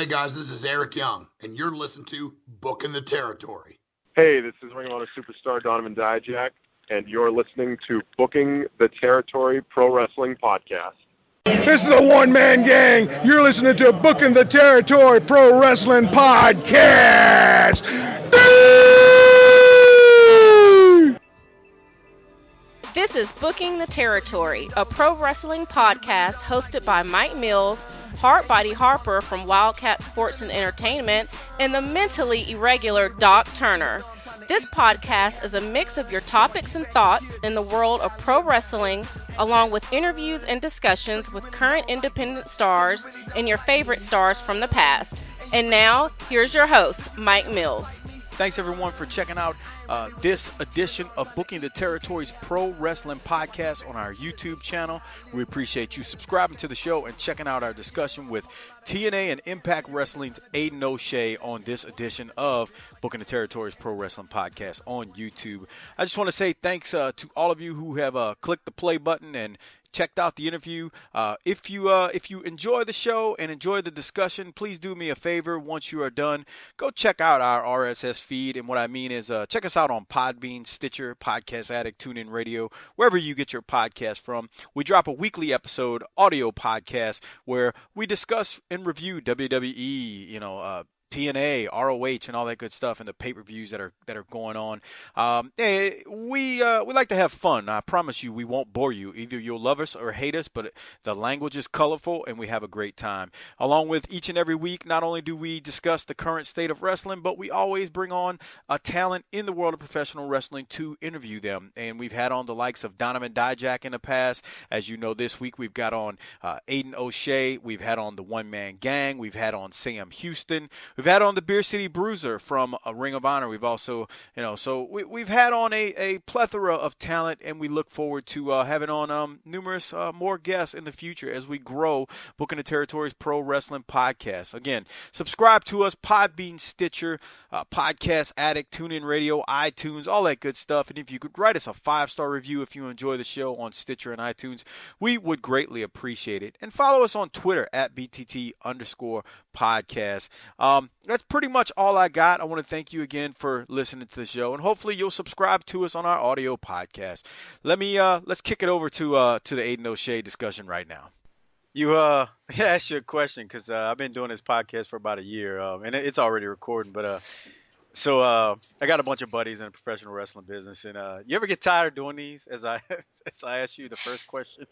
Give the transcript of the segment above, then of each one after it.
Hey guys, this is Eric Young, and you're listening to Booking the Territory. Hey, this is Ring of Honor superstar Donovan Dijak, and you're listening to Booking the Territory Pro Wrestling Podcast. This is the one-man gang. You're listening to Booking the Territory Pro Wrestling Podcast. This is Booking the Territory, a pro wrestling podcast hosted by Mike Mills, Hardbody Harper from Wildcat Sports and Entertainment, and the mentally irregular Doc Turner. This podcast is a mix of your topics and thoughts in the world of pro wrestling, along with interviews and discussions with current independent stars and your favorite stars from the past. And now, here's your host, Mike Mills. Thanks, everyone, for checking out this edition of Booking the Territory's Pro Wrestling Podcast on our YouTube channel. We appreciate you subscribing to the show and checking out our discussion with TNA and Impact Wrestling's Aiden OShea on this edition of Booking the Territory's Pro Wrestling Podcast on YouTube. I just want to say thanks to all of you who have clicked the play button and checked out the interview. If you enjoy the show and enjoy the discussion, please do me a favor. Once you are done, go check out our RSS feed. And what I mean is check us out on Podbean, Stitcher, Podcast Addict, TuneIn Radio, wherever you get your podcast from. We drop a weekly episode audio podcast where we discuss and review WWE, TNA, ROH, and all that good stuff, and the pay-per-views that are going on. We like to have fun. I promise you, we won't bore you. Either you'll love us or hate us, but the language is colorful, and we have a great time. Along with each and every week, not only do we discuss the current state of wrestling, but we always bring on a talent in the world of professional wrestling to interview them. And we've had on the likes of Donovan Dijak in the past. As you know, this week we've got on Aiden OShea. We've had on the One Man Gang. We've had on Sam Houston. We've had on the Beer City Bruiser from Ring of Honor. We've also, so we've had on a plethora of talent, and we look forward to having on numerous more guests in the future as we grow Booking the Territory's Pro Wrestling Podcast. Again, subscribe to us, Podbean, Stitcher, Podcast Addict, TuneIn Radio, iTunes, all that good stuff. And if you could write us a 5-star review if you enjoy the show on Stitcher and iTunes, we would greatly appreciate it. And follow us on Twitter at BTT_podcast. That's pretty much all I got. I want to thank you again for listening to the show, and hopefully you'll subscribe to us on our audio podcast. Let's kick it over to the Aiden OShea discussion right now. Asked you a question because I've been doing this podcast for about a year, and it's already recording. But so I got a bunch of buddies in the professional wrestling business, and you ever get tired of doing these? As I asked you the first question.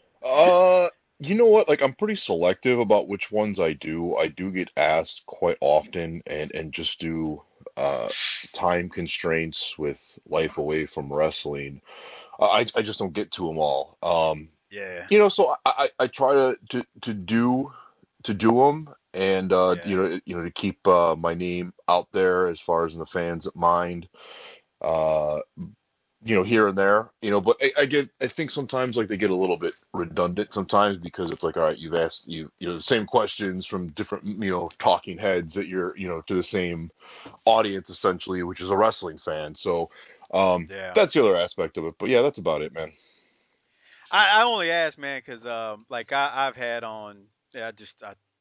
You know what? Like, I'm pretty selective about which ones I do. I do get asked quite often, and just due time constraints with life away from wrestling, I just don't get to them all. Yeah. So I try to do them, and to keep my name out there as far as in the fans' mind. Here and there, but I think sometimes like they get a little bit redundant sometimes because it's like, all right, you've asked the same questions from different, talking heads that you're, to the same audience essentially, which is a wrestling fan. So that's the other aspect of it. But yeah, that's about it, man. I only ask, man, because I've had on,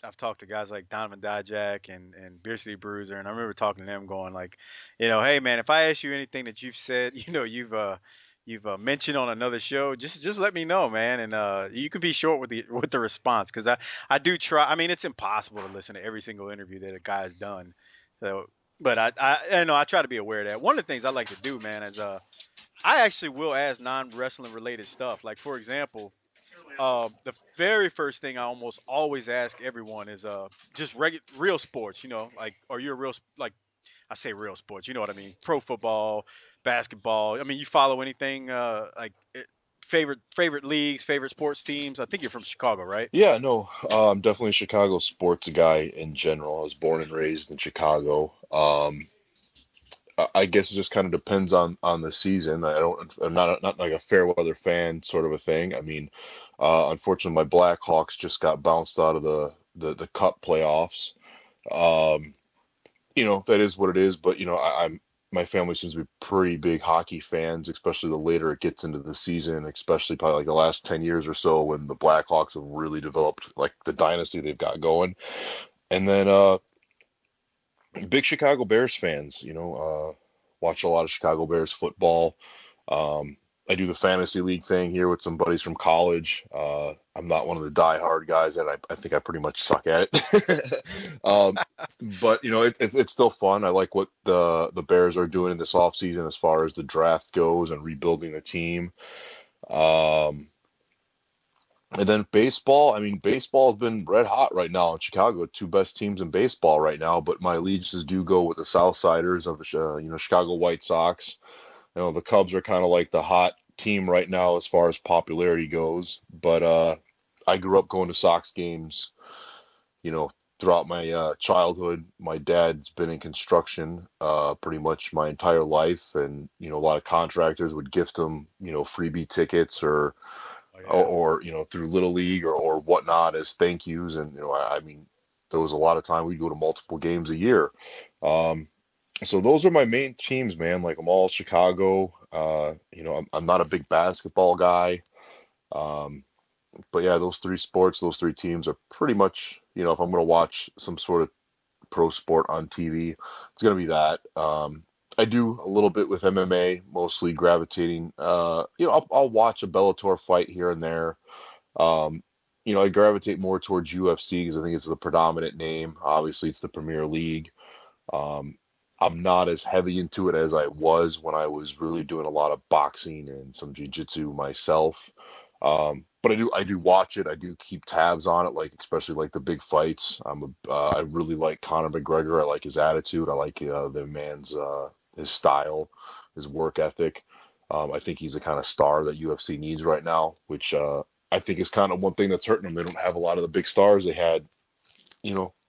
I've talked to guys like Donovan Dijak and Beer City Bruiser, and I remember talking to them going like, hey man, if I ask you anything that you've said, you've mentioned on another show, just let me know, man, and you can be short with the response, because I do try. I mean, it's impossible to listen to every single interview that a guy has done, so but I try to be aware of that. One of the things I like to do, man, is I actually will ask non-wrestling related stuff. Like, for example, the very first thing I almost always ask everyone is just real sports, like, are you a real, like, I say real sports, you know what I mean? Pro football, basketball. I mean, you follow anything favorite leagues, favorite sports teams? I think you're from Chicago, right? Yeah, no, I'm definitely a Chicago sports guy in general. I was born and raised in Chicago. I guess it just kind of depends on the season. I'm not like a fair weather fan sort of a thing. I mean, unfortunately, my Blackhawks just got bounced out of the Cup playoffs. That is what it is. But my family seems to be pretty big hockey fans, especially the later it gets into the season, especially probably like the last 10 years or so when the Blackhawks have really developed like the dynasty they've got going. And then big Chicago Bears fans. Watch a lot of Chicago Bears football. I do the fantasy league thing here with some buddies from college. I'm not one of the diehard guys that I think I pretty much suck at it. But it's still fun. I like what the Bears are doing in this offseason as far as the draft goes and rebuilding the team. Um, and then baseball. I mean, baseball has been red hot right now in Chicago. Two best teams in baseball right now. But my allegiances do go with the Southsiders of the Chicago White Sox. The Cubs are kind of like the hot team right now as far as popularity goes. But I grew up going to Sox games, throughout my childhood. My dad's been in construction pretty much my entire life, and a lot of contractors would gift him, freebie tickets or through Little League or whatnot as thank yous. And I mean, there was a lot of time we'd go to multiple games a year. So those are my main teams, man. Like, I'm all Chicago. I'm not a big basketball guy. But yeah, those three sports, those three teams are pretty much, if I'm going to watch some sort of pro sport on TV, it's going to be that. I do a little bit with MMA, mostly gravitating. I'll watch a Bellator fight here and there. I gravitate more towards UFC because I think it's the predominant name. Obviously, it's the Premier League. I'm not as heavy into it as I was when I was really doing a lot of boxing and some jiu-jitsu myself. But I do watch it. I do keep tabs on it, especially the big fights. I really like Conor McGregor. I like his attitude. I like the man's his style, his work ethic. I think he's the kind of star that UFC needs right now, which I think is kind of one thing that's hurting them. They don't have a lot of the big stars they had,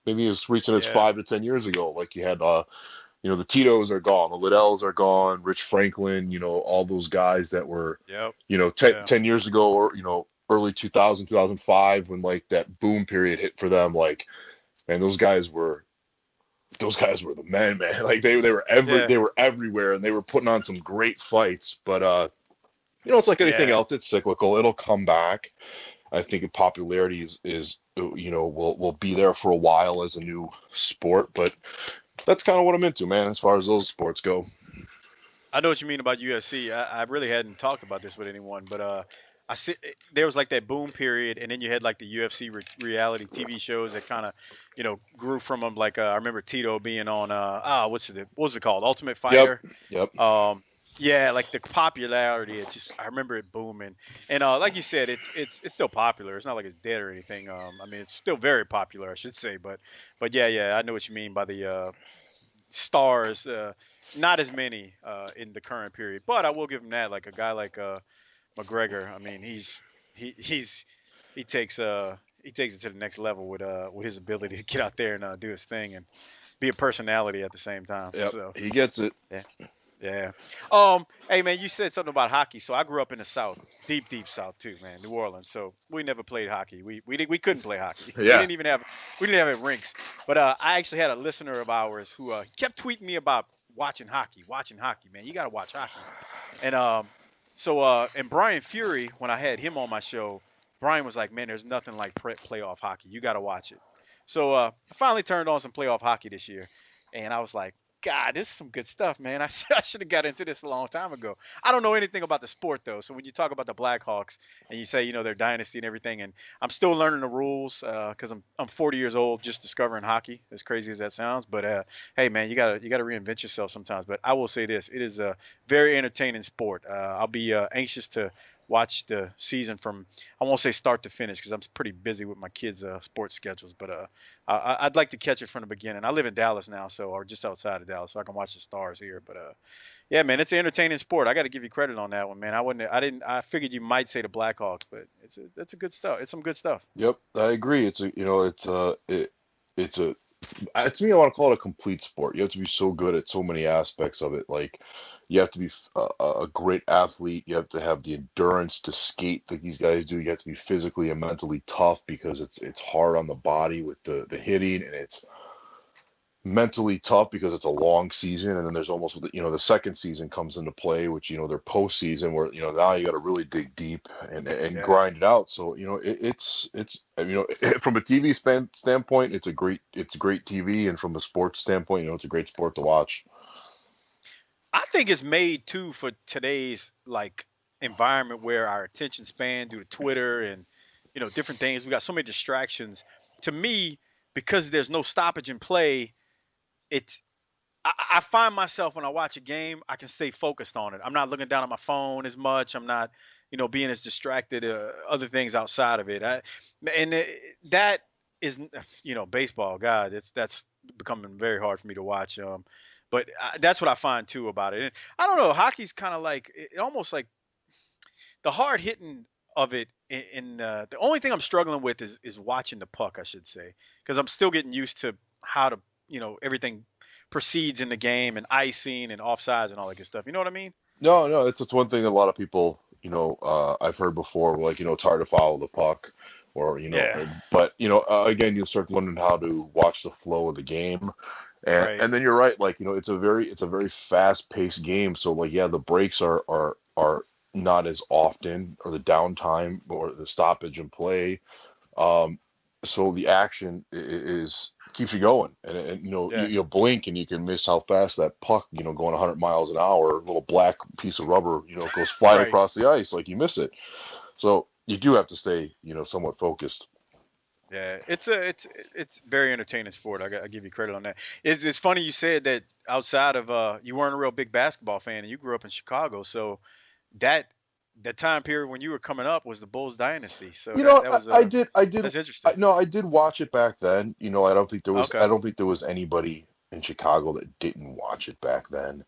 maybe as recent as 5 to 10 years ago. Like, you had the Titos are gone, the Liddells are gone, Rich Franklin, all those guys that were, 10 years ago, or, early 2000, 2005, when that boom period hit for them. Man, those guys were the men, man. They were everywhere, and they were putting on some great fights. But it's like anything else, it's cyclical. It'll come back. I think popularity is will be there for a while as a new sport, but that's kind of what I'm into, man, as far as those sports go. I know what you mean about UFC. I really hadn't talked about this with anyone, but I see there was that boom period, and then you had the UFC reality TV shows that kind of grew from them. I remember Tito being on what was it called, Ultimate Fighter. Yep. Yeah, the popularity. I remember it booming, and like you said, it's still popular. It's not like it's dead or anything. I mean, it's still very popular, I should say. But yeah, I know what you mean by the stars. Not as many in the current period, but I will give him that. A guy like McGregor. I mean, he takes it to the next level with his ability to get out there and do his thing and be a personality at the same time. Yep, so he gets it. Yeah. Hey man, you said something about hockey. So I grew up in the South, deep South too, man, New Orleans. So we never played hockey. We couldn't play hockey. Yeah. We didn't have rinks. But I actually had a listener of ours who kept tweeting me about watching hockey, man. You got to watch hockey. And and Brian Fury, when I had him on my show, Brian was like, man, there's nothing like playoff hockey. You got to watch it. So I finally turned on some playoff hockey this year, and I was like, God, this is some good stuff, man. I should have got into this a long time ago. I don't know anything about the sport, though. So when you talk about the Blackhawks and you say, their dynasty and everything, and I'm still learning the rules because I'm 40 years old just discovering hockey, as crazy as that sounds. But, hey, man, you gotta reinvent yourself sometimes. But I will say this. It is a very entertaining sport. I'll be anxious to watch the season from, I won't say start to finish because I'm pretty busy with my kids' sports schedules, but I'd like to catch it from the beginning. I live in Dallas now, or just outside of Dallas, so I can watch the Stars here. But yeah, man, it's an entertaining sport. I got to give you credit on that one, man. I figured you might say the Blackhawks, but it's a good stuff. It's some good stuff. Yep, I agree. It's to me, I want to call it a complete sport. You have to be so good at so many aspects of it. You have to be a great athlete. You have to have the endurance to skate like these guys do. You have to be physically and mentally tough because it's hard on the body with the hitting, and mentally tough because it's a long season, and then there's almost, the second season comes into play, which, their postseason, where, now you got to really dig deep and Yeah. grind it out. So, it's from a TV standpoint, it's great TV, and from a sports standpoint, it's a great sport to watch. I think it's made too for today's like environment where our attention span due to Twitter and different things. We got so many distractions. To me, because there's no stoppage in play, it's I find myself when I watch a game, I can stay focused on it. I'm not looking down at my phone as much. I'm not, being as distracted other things outside of it. That is, baseball. God, that's becoming very hard for me to watch. But that's what I find too about it. And I don't know. Hockey's kind of like it almost like the hard hitting of it. The only thing I'm struggling with is watching the puck, I should say, because I'm still getting used to how to everything proceeds in the game and icing and offsides and all that good stuff. You know what I mean? No, it's one thing that a lot of people, I've heard before, like, it's hard to follow the puck, or, Yeah. but, again, you start learning how to watch the flow of the game. And, Right. and then you're right, like, it's a very fast paced game. So, like, yeah, the breaks are not as often, or the downtime or the stoppage in play. Um, so the action is keeps you going, and Yeah. you blink and you can miss how fast that puck, going 100 miles an hour, a little black piece of rubber, goes flying Right. across the ice, like, you miss it. So you do have to stay, somewhat focused. Yeah. It's very entertaining sport. I give you credit on that. It's funny you said that outside of you weren't a real big basketball fan and you grew up in Chicago, so that that time period when you were coming up was the Bulls dynasty. So that was that's interesting. No, I did watch it back then. I Okay. don't think there was anybody in Chicago that didn't watch it back then.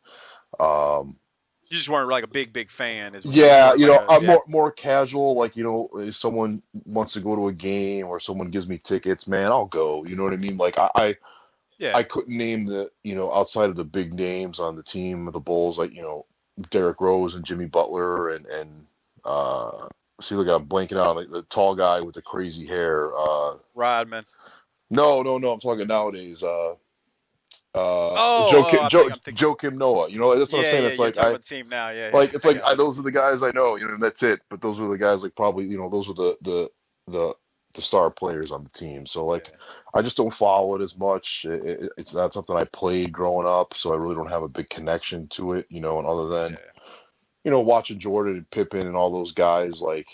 Um, You just weren't like a big fan, is what Yeah, more like a I'm yeah. more casual. Like, if someone wants to go to a game or someone gives me tickets, man, I'll go. You know what I mean? Like, I Yeah. couldn't name the, outside of the big names on the team of the Bulls, like, Derrick Rose and Jimmy Butler, uh see, look, I'm blanking out, like the tall guy with the crazy hair. Rodman. No, I'm talking nowadays. I'm thinking. Joe Kim Noah. That's what I'm Yeah, saying. yeah. It's You're like talking about the team now. Yeah, yeah. it's I like got you. those are the guys I know, and that's it. But those are the guys, like, probably, those are the the star players on the team. So, like, Yeah. I just don't follow it as much. It's not something I played growing up, so I really don't have a big connection to it. And other than, Yeah. watching Jordan and Pippen and all those guys, like,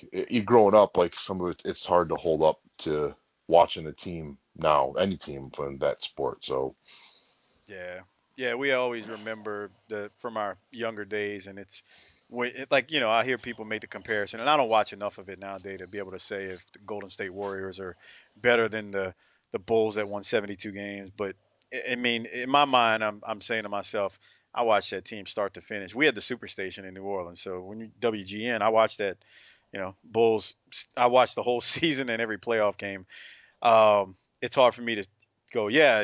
growing up, like, some of it's hard to hold up to watching a team now, any team from that sport. So, Yeah, yeah, we always remember the from our younger days, and it's like I hear people make the comparison, and I don't watch enough of it nowadays to be able to say if the Golden State Warriors are better than the Bulls that won 72 games. But I mean, in my mind, I'm saying to myself, I watched that team start to finish. We had the Superstation in New Orleans, so when you WGN, I watched that, Bulls. I watched the whole season and every playoff game. It's hard for me to go, yeah,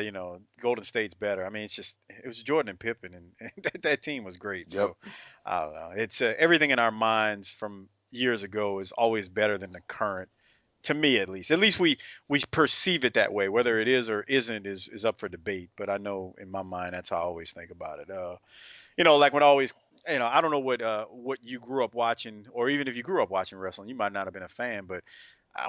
Golden State's better. I mean, it was Jordan and Pippen, and that team was great. yep. So I don't know. It's everything in our minds from years ago is always better than the current. To me, at least. At least we perceive it that way. Whether it is or isn't is up for debate. But I know in my mind that's how I always think about it. Like when I always, I don't know what you grew up watching, or even if you grew up watching wrestling, you might not have been a fan, but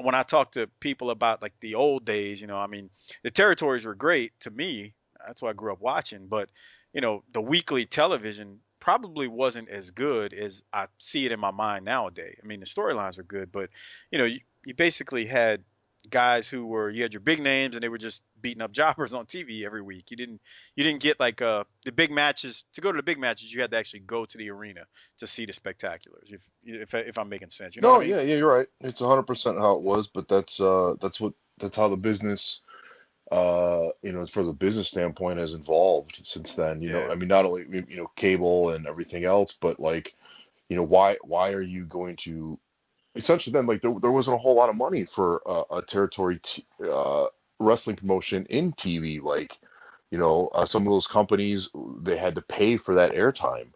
when I talk to people about like the old days, I mean, the territories were great to me. That's what I grew up watching. But, the weekly television probably wasn't as good as I see it in my mind nowadays. I mean, the storylines were good, but, you basically had guys you had your big names and they were just beating up jobbers on TV every week. You didn't get like the big matches. To go to the big matches, you had to actually go to the arena to see the spectaculars. If I'm making sense, you know what No, I mean? yeah, you're right. It's 100% how it was, but that's how the business, for the business standpoint, has evolved since then. Yeah. I mean, not only, cable and everything else, but, like, why are you going to essentially then, like, there wasn't a whole lot of money for a territory wrestling promotion in TV, like, some of those companies, they had to pay for that airtime,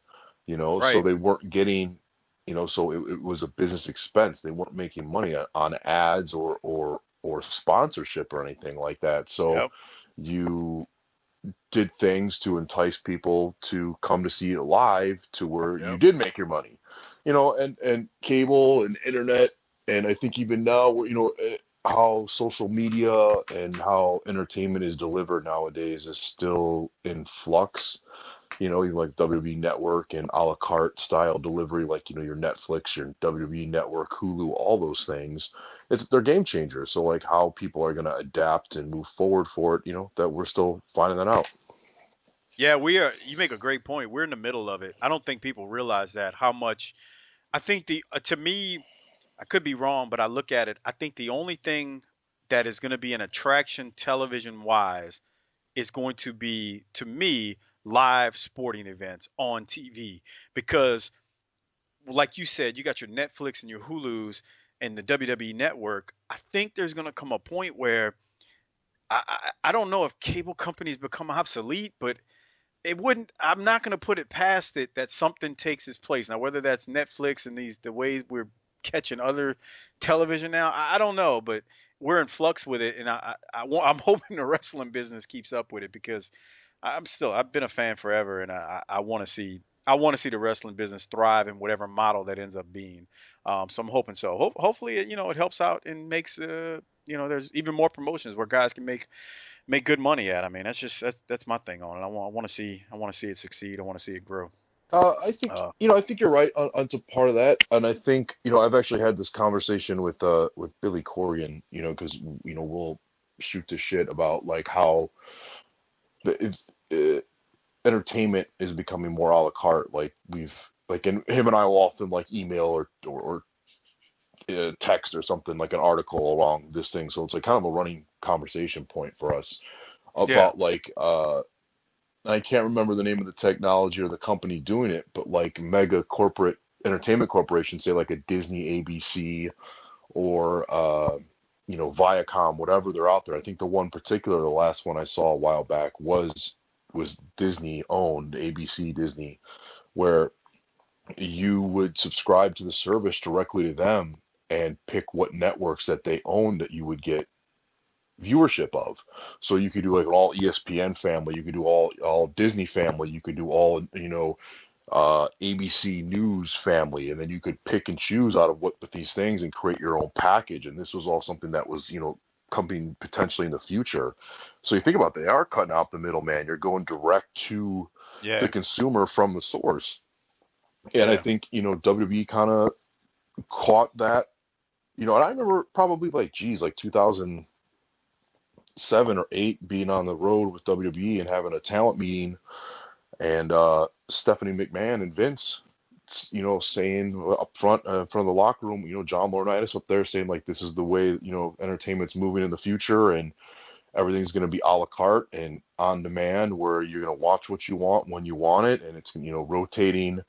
so Right. they weren't getting, so it was a business expense. They weren't making money on ads or sponsorship or anything like that. So Yep. you did things to entice people to come to see it live to where you Yep. did make your money, and cable and internet. And I think even now, how social media and how entertainment is delivered nowadays is still in flux. Even like WWE Network and a la carte style delivery, like, your Netflix, your WWE Network, Hulu, all those things. They're game changers. So like how people are going to adapt and move forward for it, that we're still finding that out. Yeah, we are. You make a great point. We're in the middle of it. I don't think people realize that how much. I think to me, I could be wrong, but I look at it. I think the only thing that is going to be an attraction television wise is going to be, to me, live sporting events on TV, because like you said, you got your Netflix and your Hulus and the WWE Network. I think there's going to come a point where I don't know if cable companies become obsolete, but it wouldn't. I'm not going to put it past it that something takes its place. Now, whether that's Netflix and the ways we're catching other television now, I don't know, but we're in flux with it, and I'm hoping the wrestling business keeps up with it, because I've been a fan forever, and I want to see the wrestling business thrive in whatever model that ends up being. So I'm hoping so. Hopefully, it helps out and makes there's even more promotions where guys can make good money at. I mean, that's my thing on it. I want to see it succeed. I want to see it grow. I think I think you're right on to part of that, and I think I've actually had this conversation with Billy Corrigan, because we'll shoot the shit about like how entertainment is becoming more a la carte. Like and him and I will often like email or text or something, like an article along this thing. So it's like kind of a running conversation point for us about like I can't remember the name of the technology or the company doing it, but like mega corporate entertainment corporations, say like a Disney, ABC, or Viacom, whatever they're out there. I think the one particular, the last one I saw a while back was Disney owned, ABC Disney, where you would subscribe to the service directly to them and pick what networks that they own that you would get viewership of. So you could do like an all ESPN family, you could do all Disney family, you could do all ABC News family, and then you could pick and choose out of what with these things and create your own package. And this was all something that was coming potentially in the future. So you think about, they are cutting out the middleman. You're going direct to the consumer from the source. And I think WWE kind of caught that. And I remember probably like 2007 or 8 being on the road with WWE and having a talent meeting, and Stephanie McMahon and Vince, saying up front in front of the locker room, John Laurinaitis up there saying like, this is the way entertainment's moving in the future, and everything's going to be a la carte and on demand, where you're going to watch what you want when you want it, and it's rotating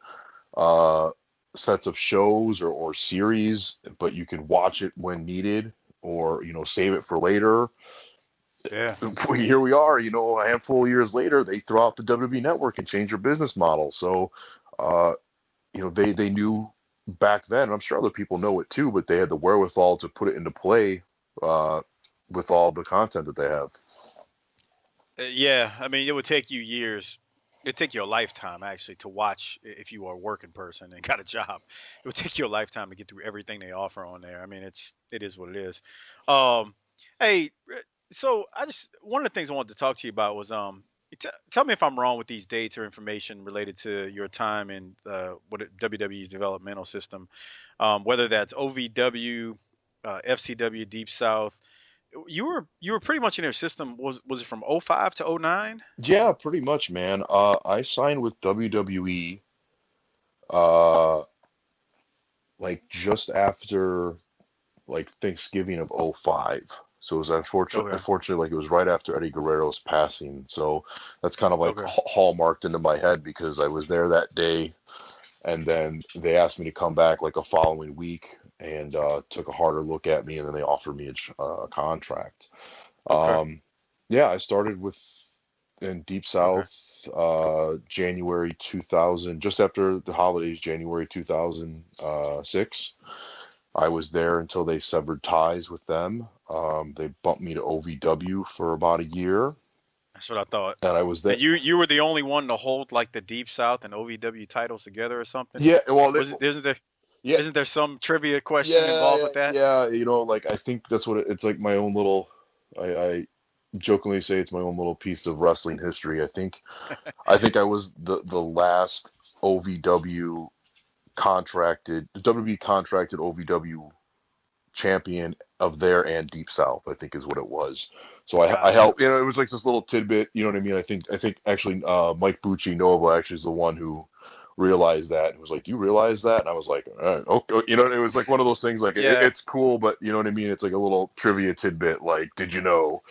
sets of shows or series, but you can watch it when needed, or save it for later. Yeah. Here we are, a handful of years later, they throw out the WWE Network and change their business model. So, they knew back then, and I'm sure other people know it too, but they had the wherewithal to put it into play with all the content that they have. Yeah, I mean, it would take you years. It'd take you a lifetime actually to watch if you are a working person and got a job. It would take you a lifetime to get through everything they offer on there. I mean, it is what it is. Hey, so one of the things I wanted to talk to you about was tell me if I'm wrong with these dates or information related to your time in WWE's developmental system, whether that's OVW, FCW, Deep South. You were pretty much in their system. Was it from 05 to 09? Yeah, pretty much, man. I signed with WWE like just after like Thanksgiving of 05. So it was unfortunately, like it was right after Eddie Guerrero's passing. So that's kind of like hallmarked into my head, because I was there that day, and then they asked me to come back like a following week, and took a harder look at me, and then they offered me a contract. Yeah, I started in Deep South January 2000, just after the holidays, January 2006. I was there until they severed ties with them. They bumped me to OVW for about a year, That's what I thought. and I was there. And you were the only one to hold like the Deep South and OVW titles together or something. Yeah, well, yeah, Isn't there some trivia question yeah, involved yeah, with that? yeah. Like I think that's what it's like. My own little, I jokingly say it's my own little piece of wrestling history. I think I was the last OVW WWE contracted OVW champion of there and Deep South, I think is what it was. So I Gotcha. helped, it was like this little tidbit, you know what I mean? I think actually Mike Bucci Nova actually is the one who realized that and was like, "Do you realize that?" And I was like, "Okay," it was like one of those things like Yeah. it's cool, but you know what I mean? It's like a little trivia tidbit, like, did you know?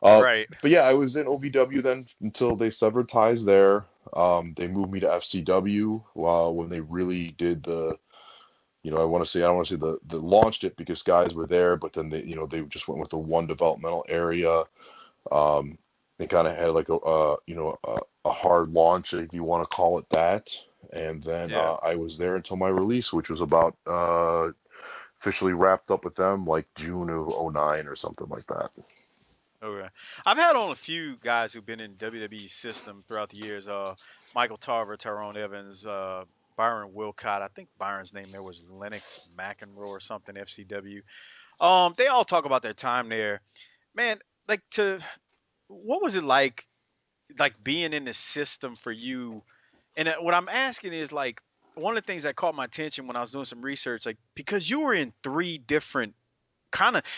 Right. But yeah, I was in OVW then until they severed ties there. They moved me to FCW when they really did the, I don't want to say the launched it because guys were there, but then they just went with the one developmental area. They kind of had like a hard launch, if you want to call it that. And then Yeah. I was there until my release, which was about officially wrapped up with them like June of 2009 or something like that. Okay. I've had on a few guys who've been in WWE system throughout the years. Michael Tarver, Tyrone Evans, Byron Wilcott. I think Byron's name there was Lennox McEnroe or something, FCW. They all talk about their time there. Man, like what was it like being in the system for you? And what I'm asking is like one of the things that caught my attention when I was doing some research, like because you were in three different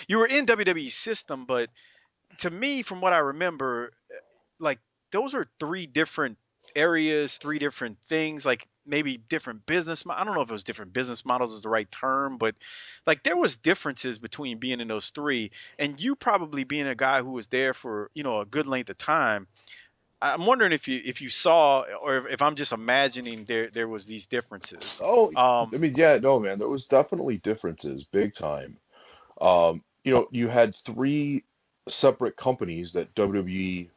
you were in WWE system, but to me, from what I remember, like those are three different areas, three different things, like maybe different I don't know if it was different business models is the right term, but like there was differences between being in those three and you probably being a guy who was there for, a good length of time. I'm wondering if you saw or if I'm just imagining there was these differences. Oh, Um, I mean, yeah, no, man, there was definitely differences, big time. You had three separate companies that WWE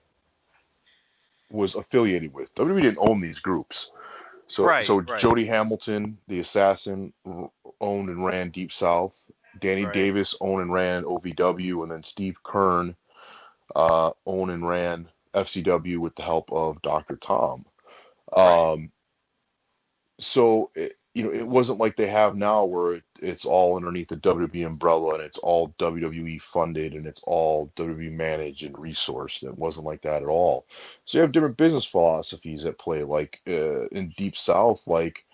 was affiliated with. WWE didn't own these groups. So right, Jody Hamilton, the Assassin, owned and ran Deep South. Danny right, Davis owned and ran OVW, and then Steve Kern owned and ran FCW with the help of Dr. Tom. right. Um, so it wasn't like they have now where it's all underneath the WWE umbrella and it's all WWE funded and it's all WWE managed and resourced. It wasn't like that at all. So you have different business philosophies at play. Like in Deep South, like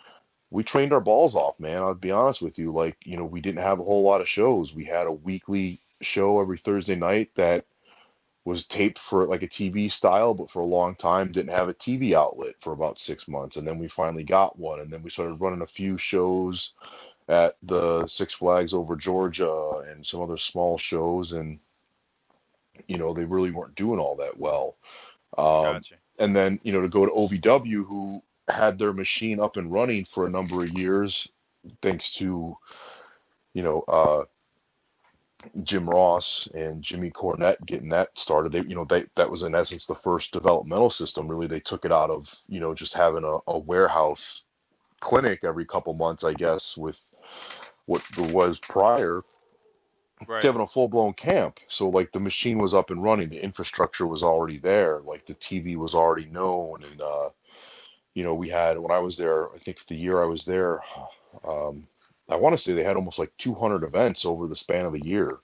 we trained our balls off, man. I'll be honest with you. Like, we didn't have a whole lot of shows. We had a weekly show every Thursday night that was taped for like a TV style, but for a long time didn't have a TV outlet for about 6 months. And then we finally got one. And then we started running a few shows at the Six Flags over Georgia and some other small shows. And, they really weren't doing all that well. Gotcha. And then, to go to OVW, who had their machine up and running for a number of years, thanks to, Jim Ross and Jimmy Cornette getting that started. That was in essence the first developmental system. Really, they took it out of, just having a warehouse clinic every couple months, I guess, with what there was prior Right. to having a full-blown camp. So like the machine was up and running, the infrastructure was already there, like the TV was already known. And we had, when I was there, I think the year I was there, I want to say they had almost like 200 events over the span of a year,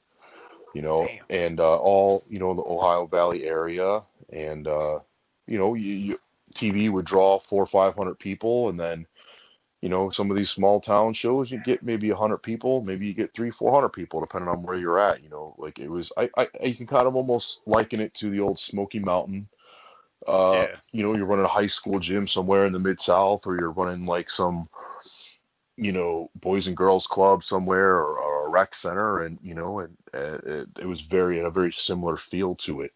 Damn. and all, the Ohio Valley area. And, TV would draw 400 or 500 people. And then, some of these small town shows, you get maybe 100 people, maybe you get 300-400 people, depending on where you're at, like it was, you can kind of almost liken it to the old Smoky Mountain. Yeah. You're running a high school gym somewhere in the Mid-South, or you're running like some, boys and girls club somewhere, or a rec center, and it was a very similar feel to it.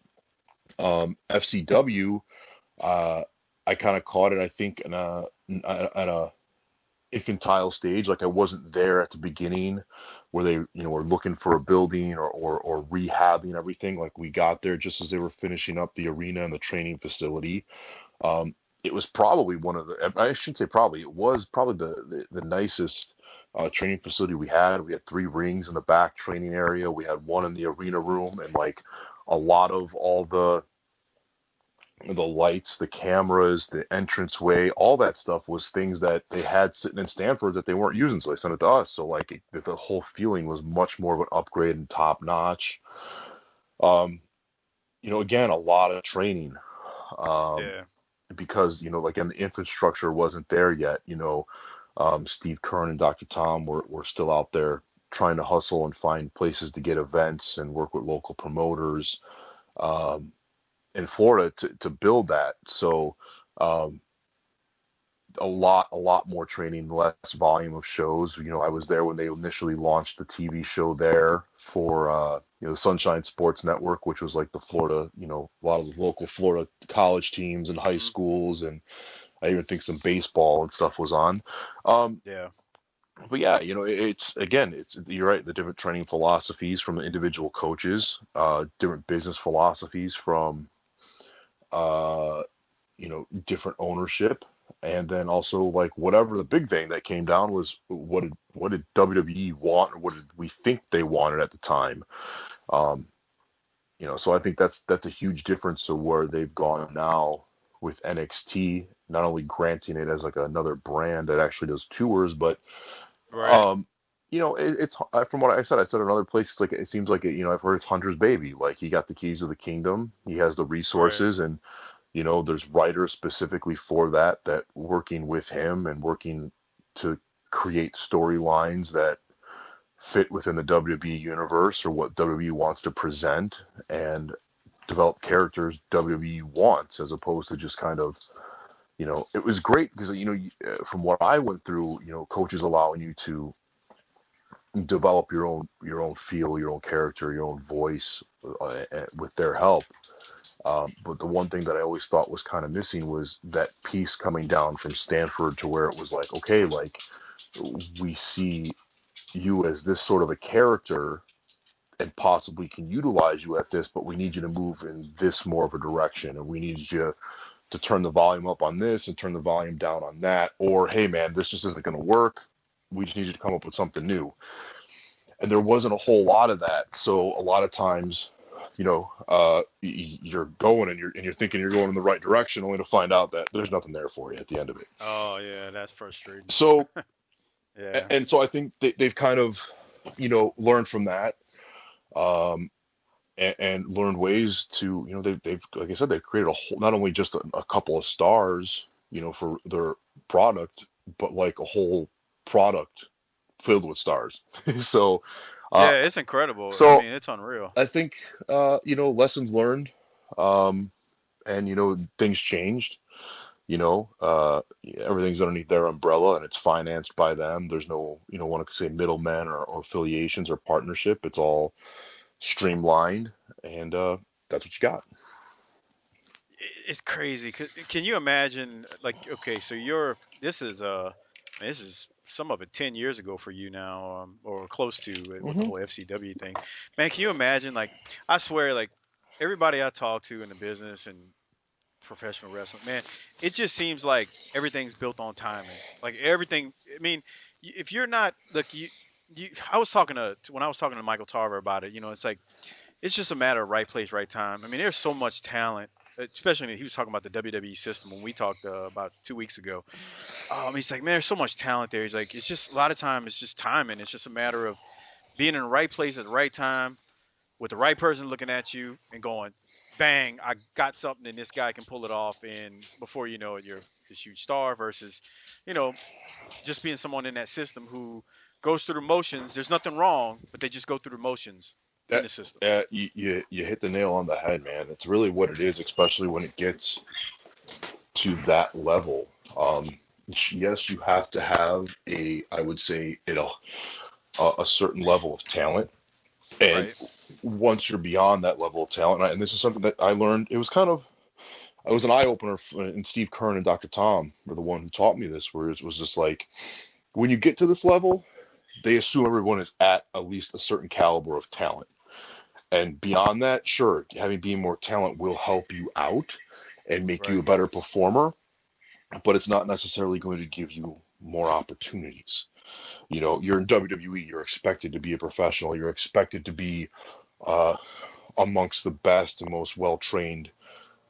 FCW, I kind of caught it, I think, at a infantile stage. Like I wasn't there at the beginning where they were looking for a building or rehabbing everything. Like we got there just as they were finishing up the arena and the training facility. It was probably I shouldn't say probably, it was probably the nicest training facility we had. We had 3 rings in the back training area. We had one in the arena room, and like a lot of all the the lights, the cameras, the entranceway, all that stuff was things that they had sitting in Stanford that they weren't using, so they sent it to us. So like the whole feeling was much more of an upgrade and top notch. Again, a lot of training. Yeah. Because like, and the infrastructure wasn't there yet. Steve Kern and Dr. Tom were still out there trying to hustle and find places to get events and work with local promoters in Florida to build that. So a lot more training, less volume of shows. I was there when they initially launched the TV show there for the Sunshine Sports Network, which was like the Florida, a lot of the local Florida college teams and high schools, and I even think some baseball and stuff was on. Yeah. But yeah, you're right. The different training philosophies from the individual coaches, different business philosophies from different ownership. And then also, like, whatever the big thing that came down was, what did WWE want, or what did we think they wanted at the time? So I think that's a huge difference to where they've gone now with NXT, not only granting it as like another brand that actually does tours, but Right. it's from what I said in other places, like it seems like I've heard it's Hunter's baby. Like, he got the keys to the kingdom, he has the Right. resources, and there's writers specifically for that working with him and working to create storylines that fit within the WWE universe or what WWE wants to present, and develop characters WWE wants, as opposed to just kind of, it was great because, from what I went through, coaches allowing you to develop your own feel, your own character, your own voice with their help. But the one thing that I always thought was kind of missing was that piece coming down from Stanford to where it was like, okay, like, we see you as this sort of a character and possibly can utilize you at this, but we need you to move in this more of a direction, and we need you to turn the volume up on this and turn the volume down on that. Or, hey man, this just isn't going to work. We just need you to come up with something new. And there wasn't a whole lot of that. So a lot of times, you're going and you're thinking you're going in the right direction, only to find out that there's nothing there for you at the end of it. Oh yeah, that's frustrating. So, Yeah. and so I think they've kind of, learned from that, and learned ways to, they've, like I said, they've created a whole, not only just a couple of stars, for their product, but like a whole product filled with stars. So, Yeah, it's incredible. I so mean, it's unreal. I think, lessons learned, and, things changed, everything's underneath their umbrella and it's financed by them. There's no, want to say middlemen or affiliations or partnership. It's all streamlined, and that's what you got. It's crazy. Can you imagine, like, okay, so this is some of it 10 years ago for you now, or close to it with the Hmm. whole FCW thing. Man, can you imagine, like, I swear, like, everybody I talk to in the business and professional wrestling, man, it just seems like everything's built on timing. Like everything, I mean, if you're not, like, I was talking when I was talking to Michael Tarver about it, it's like, it's just a matter of right place, right time. I mean, there's so much talent, especially he was talking about the WWE system when we talked about 2 weeks ago. He's like, man, there's so much talent there. He's like, it's just a lot of time. It's just timing. It's just a matter of being in the right place at the right time with the right person looking at you and going, bang, I got something and this guy can pull it off. And before you know it, you're this huge star versus, you know, just being someone in that system who goes through the motions. There's nothing wrong, but they just go through the motions in That the system. you hit the nail on the head, man. It's really what it is, especially when it gets to that level. Yes, you have to have I would say, a certain level of talent, and Right. once you're beyond that level of talent, and this is something that I learned, it was an eye opener, and Steve Kern and Dr. Tom were the one who taught me this, where it was just like, when you get to this level, they assume everyone is at least a certain caliber of talent. And beyond that, sure, having being more talent will help you out and make you Right. a better performer, but it's not necessarily going to give you more opportunities. You're in WWE, you're expected to be a professional, you're expected to be uh, amongst the best and most well trained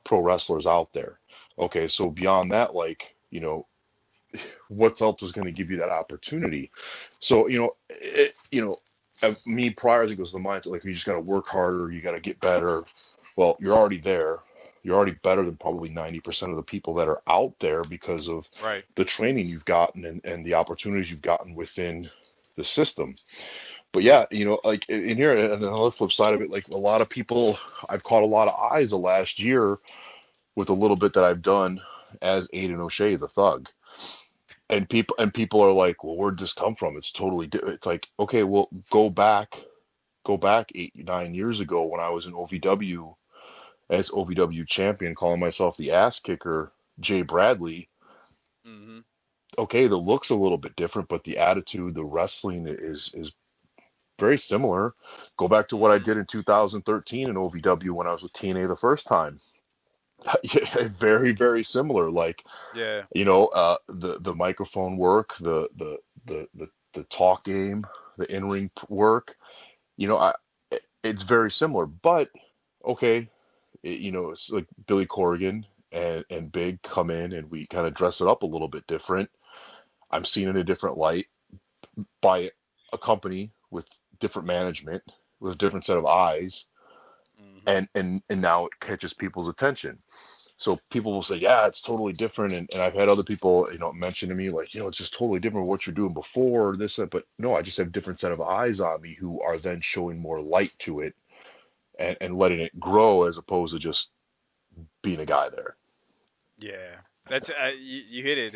pro wrestlers out there. Okay, so beyond that, like, what else is going to give you that opportunity? So, me prior, I think it was the mindset, like, you just got to work harder, you got to get better. Well, you're already there. You're already better than probably 90% of the people that are out there because of Right. the training you've gotten and the opportunities you've gotten within the system. But yeah, like in here, and on the flip side of it, like a lot of people, I've caught a lot of eyes the last year with a little bit that I've done as Aiden OShea, the Thug. And people are like, well, where'd this come from? It's totally different. It's like, okay, well, go back 8, 9 years ago when I was in OVW as OVW champion, calling myself the ass kicker, Jay Bradley. Mm-hmm. Okay, the look's a little bit different, but the attitude, the wrestling is very similar. Go back to what I did in 2013 in OVW when I was with TNA the first time. Very, very similar. Like, Yeah. the microphone work, the talk game, the in-ring work, it's very similar. But okay, it's like Billy Corrigan and Big come in and we kind of dress it up a little bit different. I'm seen in a different light by a company with different management, with a different set of eyes, Mm-hmm. and now it catches people's attention. So people will say, yeah, it's totally different. And I've had other people, mention to me like, it's just totally different from what you're doing before this, that. But no, I just have a different set of eyes on me who are then showing more light to it and letting it grow as opposed to just being a guy there. Yeah, that's you hit it.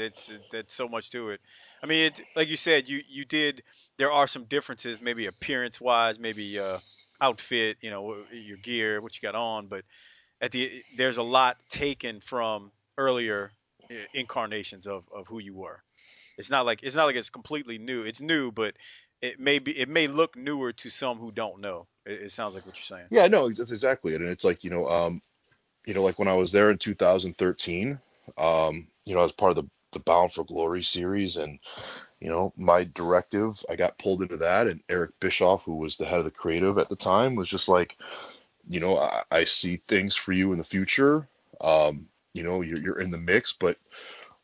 That's so much to it. I mean, like you said, you did. There are some differences, maybe appearance wise, maybe outfit, your gear, what you got on, but there's a lot taken from earlier incarnations of who you were. It's not like it's completely new. It's new, but it may look newer to some who don't know. It sounds like what you're saying. Yeah, no, that's exactly it. And it's like, like when I was there in 2013, I was part of the Bound for Glory series, and my directive, I got pulled into that, and Eric Bischoff, who was the head of the creative at the time, was just like, I see things for you in the future. You're in the mix, but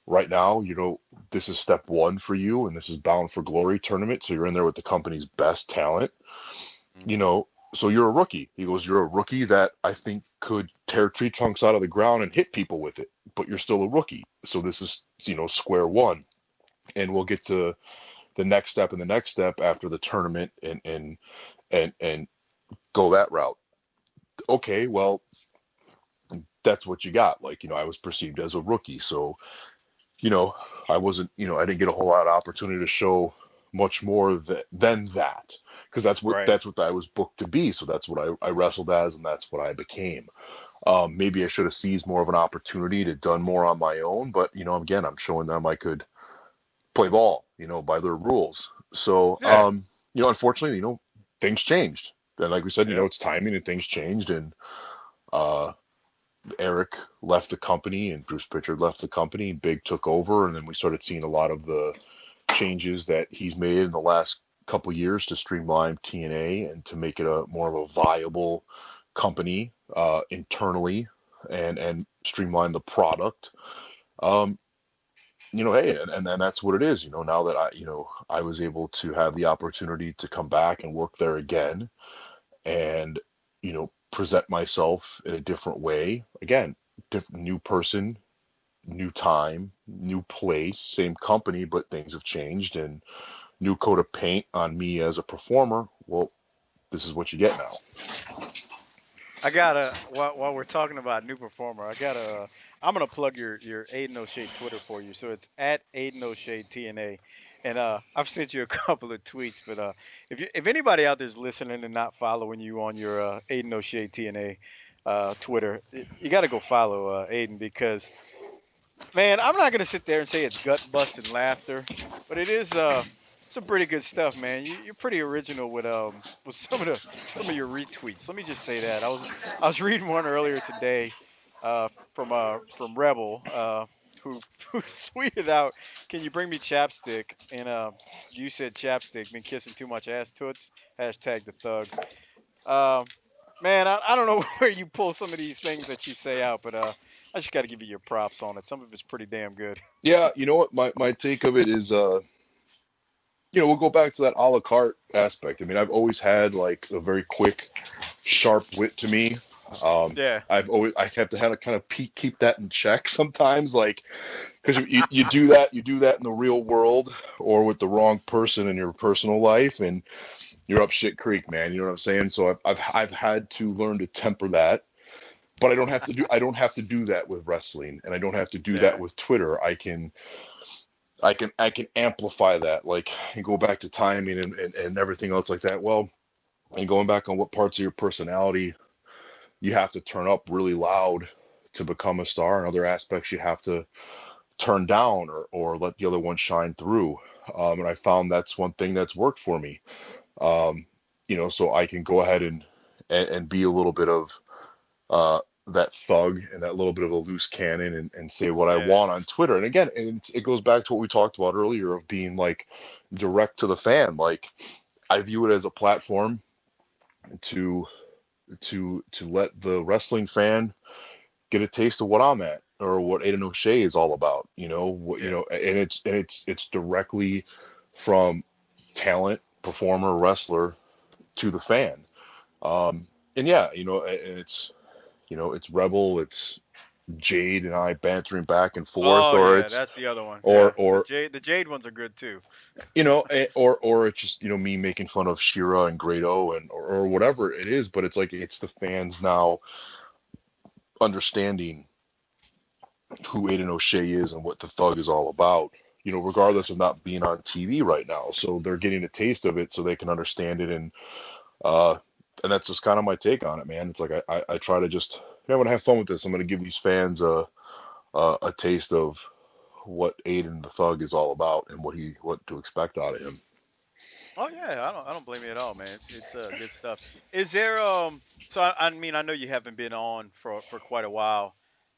right now, this is step one for you, and this is Bound for Glory tournament, so you're in there with the company's best talent. you Hmm. know, so you're a rookie. He goes, you're a rookie that I think could tear tree trunks out of the ground and hit people with it, but you're still a rookie. So this is, square one. And we'll get to the next step and the next step after the tournament and go that route. Okay, well, that's what you got. Like, I was perceived as a rookie. So, you know, I wasn't, I didn't get a whole lot of opportunity to show much more than that, because Right. that's what I was booked to be. So that's what I wrestled as, and that's what I became. Maybe I should have seized more of an opportunity to done more on my own, but again, I'm showing them I could play ball, by their rules. So, Yeah. unfortunately, things changed, and like we said, Yeah. it's timing and things changed, and uh, Eric left the company and Bruce Pritchard left the company. Big took over, and then we started seeing a lot of the changes that he's made in the last couple years to streamline TNA and to make it a more of a viable company internally and streamline the product. Um, hey, and that's what it is. Now that I was able to have the opportunity to come back and work there again, and present myself in a different way. Again, new person, new time, new place, same company, but things have changed, and new coat of paint on me as a performer. Well, this is what you get now. I gotta while we're talking about new performer, I'm gonna plug your Aiden O'Shea Twitter for you. So it's at Aiden O'Shea TNA, and I've sent you a couple of tweets. But if anybody out there's listening and not following you on your Aiden O'Shea TNA Twitter, you got to go follow Aiden, because man, I'm not gonna sit there and say it's gut busting laughter, but it is some pretty good stuff, man. You're pretty original with some of your retweets. Let me just say that I was reading one earlier today from Rebel, who who tweeted out, "Can you bring me chapstick?" And you said chapstick, been kissing too much ass toots. Hashtag the thug. Um, Man, I don't know where you pull some of these things that you say out, but I just got to give you your props on it. Some of it's pretty damn good. Yeah, you know what? My take of it is, we'll go back to that a la carte aspect. I mean, I've always had like a very quick, sharp wit to me. Yeah. I have to kind of keep that in check sometimes, like because you do that in the real world or with the wrong person in your personal life, and you're up shit creek, man. You know what I'm saying? So I've had to learn to temper that, but I don't have to do that with wrestling, and I don't have to do that Yeah. with Twitter. I can amplify that, like, and go back to timing and everything else like that. Well, and going back on what parts of your personality you have to turn up really loud to become a star, and other aspects you have to turn down or let the other one shine through. And I found that's one thing that's worked for me. Um, so I can go ahead and be a little bit of uh, that thug and that little bit of a loose cannon and say what I Yeah. want on Twitter. And again, it goes back to what we talked about earlier of being like direct to the fan. Like I view it as a platform to let the wrestling fan get a taste of what I'm at or what Aiden O'Shea is all about. Yeah. And it's directly from talent, performer, wrestler to the fan. And yeah, and it's Rebel, it's Jade and I bantering back and forth, Oh or yeah, it's that's the other one. or Yeah. The or Jade ones are good too. or it's just me making fun of Shira and Grado and or whatever it is. But it's like it's the fans now understanding who Aiden O'Shea is and what the thug is all about. Regardless of not being on TV right now, so they're getting a taste of it, so they can understand it, uh, and that's just kind of my take on it, man. It's like I try to just, I'm gonna have fun with this. I'm gonna give these fans a taste of what Aiden the Thug is all about and what to expect out of him. Oh yeah, I don't blame you at all, man. It's good stuff. Is there so I mean I know you haven't been on for quite a while.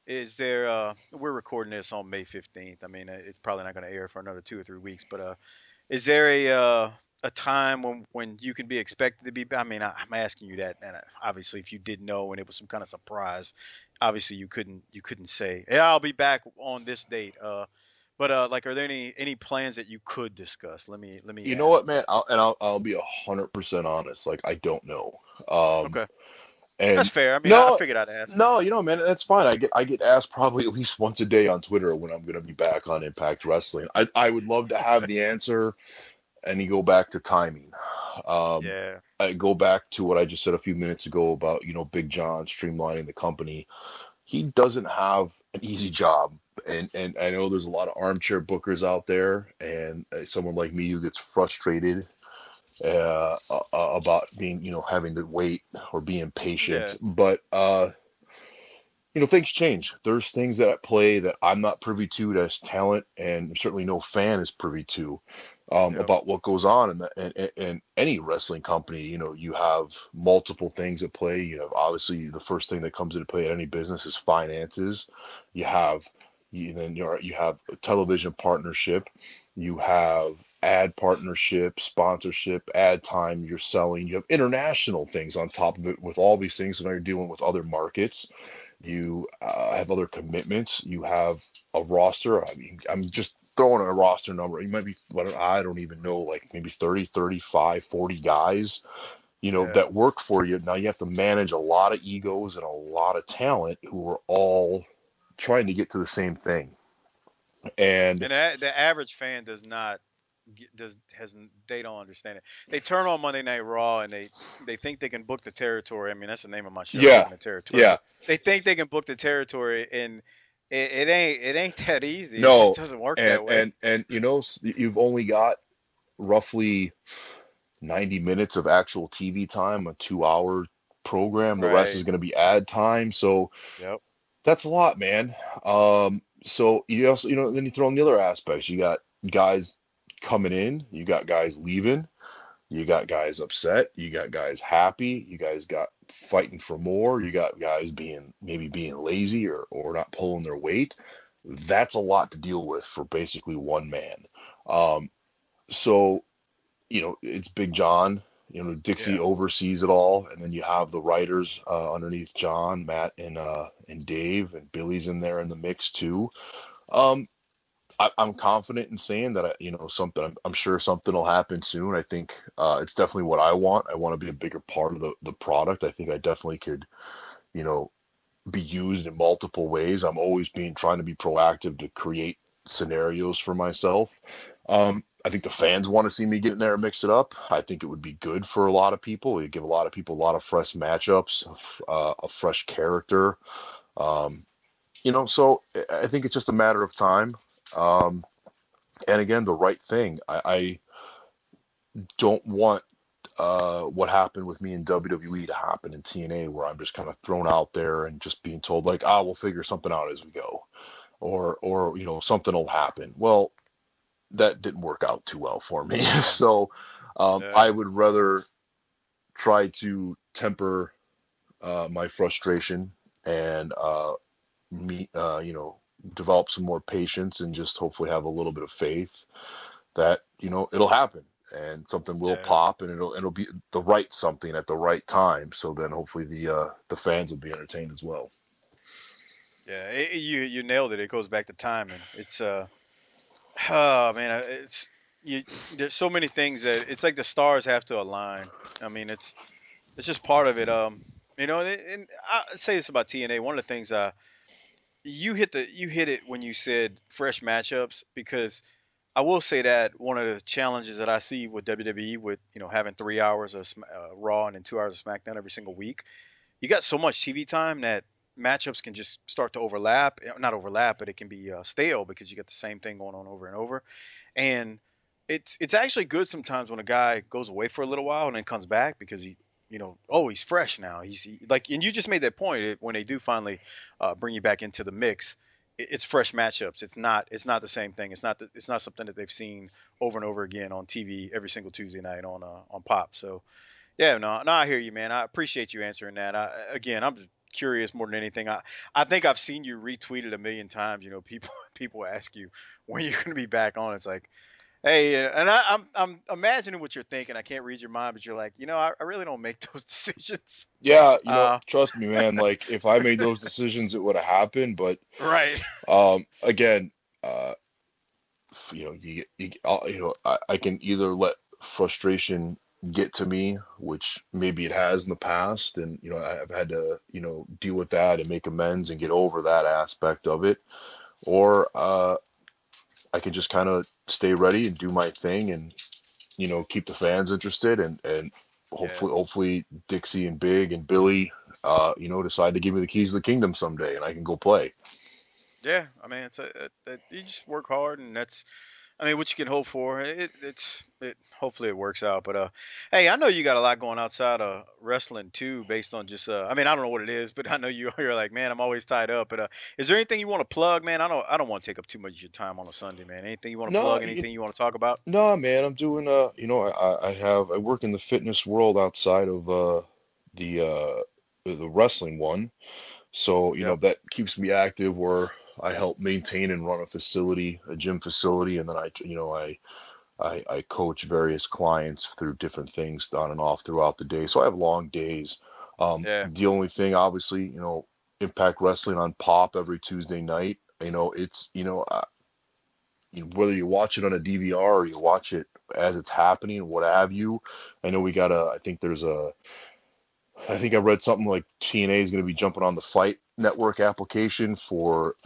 Is there we're recording this on May 15th. I mean it's probably not going to air for another 2 or 3 weeks, but is there a time when you can be expected to be I mean I'm asking you that, and obviously if you did know and it was some kind of surprise, obviously you couldn't say, "Yeah, I'll be back on this date." But like, are there any plans that you could discuss? Let me You know ask what, that. man? I'll be 100% honest. Like I don't know. Um, Okay, that's and fair. I mean, I no, figured I'd ask. no, man, that's fine. I get asked probably at least once a day on Twitter when I'm gonna be back on Impact Wrestling. I would love to have the answer, and you go back to timing. Um, Yeah, I go back to what I just said a few minutes ago about Big John streamlining the company. He doesn't have an easy job, and I know there's a lot of armchair bookers out there, and someone like me who gets frustrated about being having to wait or being yeah, patient. But things change. There's things that at play that I'm not privy to as talent, and certainly no fan is privy to, yeah, about what goes on in any wrestling company. You have multiple things at play. Obviously the first thing that comes into play at any business is finances. You have you have a television partnership. You have ad partnership, sponsorship, ad time you're selling. You have international things on top of it with all these things. So now you're dealing with other markets. You have other commitments. You have a roster. I mean, I'm just throwing a roster number. You might be, I don't even know, like maybe 30, 35, 40 guys, yeah. that work for you. Now you have to manage a lot of egos and a lot of talent who are all trying to get to the same thing. And And the average fan does not does has they don't understand it. They turn on Monday Night Raw and they think they can book the territory. I mean, that's the name of my show, yeah, Booking the Territory. yeah, But they think they can book the territory, and it ain't that easy. It just no. doesn't work And, that way. and, and, you've only got roughly 90 minutes of actual TV time, a 2 hour program. The rest Right. is going to be ad time. So Yep. that's a lot, man. So you also, then you throw in the other aspects. You got guys coming in, you got guys leaving, you got guys upset, you got guys happy, you guys got fighting for more, you got guys being lazy or not pulling their weight. That's a lot to deal with for basically one man. Um, so it's Big John. Dixie oversees it all, and then you have the writers underneath John, Matt, and Dave, and Billy's in there in the mix too. I'm confident in saying that something. I'm sure something will happen soon. I think it's definitely what I want. I want to be a bigger part of the product. I think I definitely could, be used in multiple ways. I'm always trying to be proactive to create scenarios for myself. I think the fans want to see me get in there and mix it up. I think it would be good for a lot of people. It give a lot of people a lot of fresh matchups, a fresh character. So I think it's just a matter of time. And again, the right thing. I don't want what happened with me in WWE to happen in TNA, where I'm just kind of thrown out there and just being told like, we'll figure something out as we go, or something will happen. Well, that didn't work out too well for me. So I would rather try to temper my frustration and develop some more patience and just hopefully have a little bit of faith that it'll happen and something will pop and it'll be the right something at the right time. So then hopefully the fans will be entertained as well. Yeah, you nailed it. It goes back to timing. It's oh man, there's so many things that it's like the stars have to align. I mean, it's just part of it. And I say this about TNA. One of the things you hit it when you said fresh matchups, because I will say that one of the challenges that I see with WWE with having 3 hours of Raw and then 2 hours of SmackDown every single week, you got so much TV time that matchups can just start to overlap. Not overlap, but it can be stale because you got the same thing going on over and over. And it's actually good sometimes when a guy goes away for a little while and then comes back because he's fresh now. He's like, and you just made that point. When they do finally bring you back into the mix, it's fresh matchups. It's not the same thing. It's not something that they've seen over and over again on TV every single Tuesday night on Pop. So yeah, no, I hear you, man. I appreciate you answering that. I'm just curious more than anything. I think I've seen you retweet it a million times. People ask you when you're going to be back on. It's like, hey, and I'm imagining what you're thinking. I can't read your mind, but you're like, I really don't make those decisions. Yeah, trust me, man. Like if I made those decisions, it would have happened. But right. Again, I can either let frustration get to me, which maybe it has in the past, and I've had to deal with that and make amends and get over that aspect of it, or I can just kind of stay ready and do my thing and keep the fans interested and hopefully Dixie and Big and Billy decide to give me the keys to the kingdom someday and I can go play. Yeah, I mean you just work hard, and that's what you can hope for. Hopefully it works out. But hey, I know you got a lot going outside of wrestling too, based on just I don't know what it is, but I know you're like, man, I'm always tied up. But is there anything you want to plug, man? I don't want to take up too much of your time on a Sunday, man. Anything you want to plug? Anything you want to talk about? No, man, I'm doing I work in the fitness world outside of the wrestling one, so that keeps me active where I help maintain and run a gym facility, and then I coach various clients through different things on and off throughout the day. So I have long days. The only thing, obviously, Impact Wrestling on Pop every Tuesday night. It's whether you watch it on a DVR or you watch it as it's happening, what have you. I know I think I read something like TNA is going to be jumping on the Fight Network application for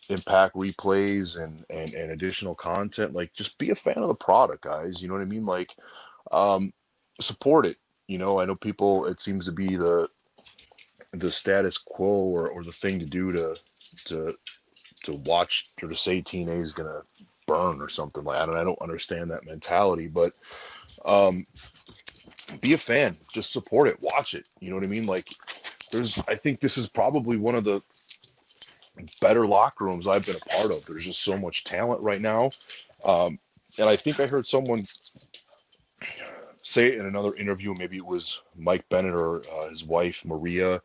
Impact replays and additional content. Like, just be a fan of the product, guys. You know what I mean? Like, support it. I know people, it seems to be the status quo or the thing to do to watch or to say TNA is going to burn or something like that. And I don't understand that mentality, but be a fan, just support it, watch it. You know what I mean? Like, I think this is probably one of the better locker rooms I've been a part of. There's just so much talent right now. And I think I heard someone say it in another interview, maybe it was Mike Bennett or his wife, Maria,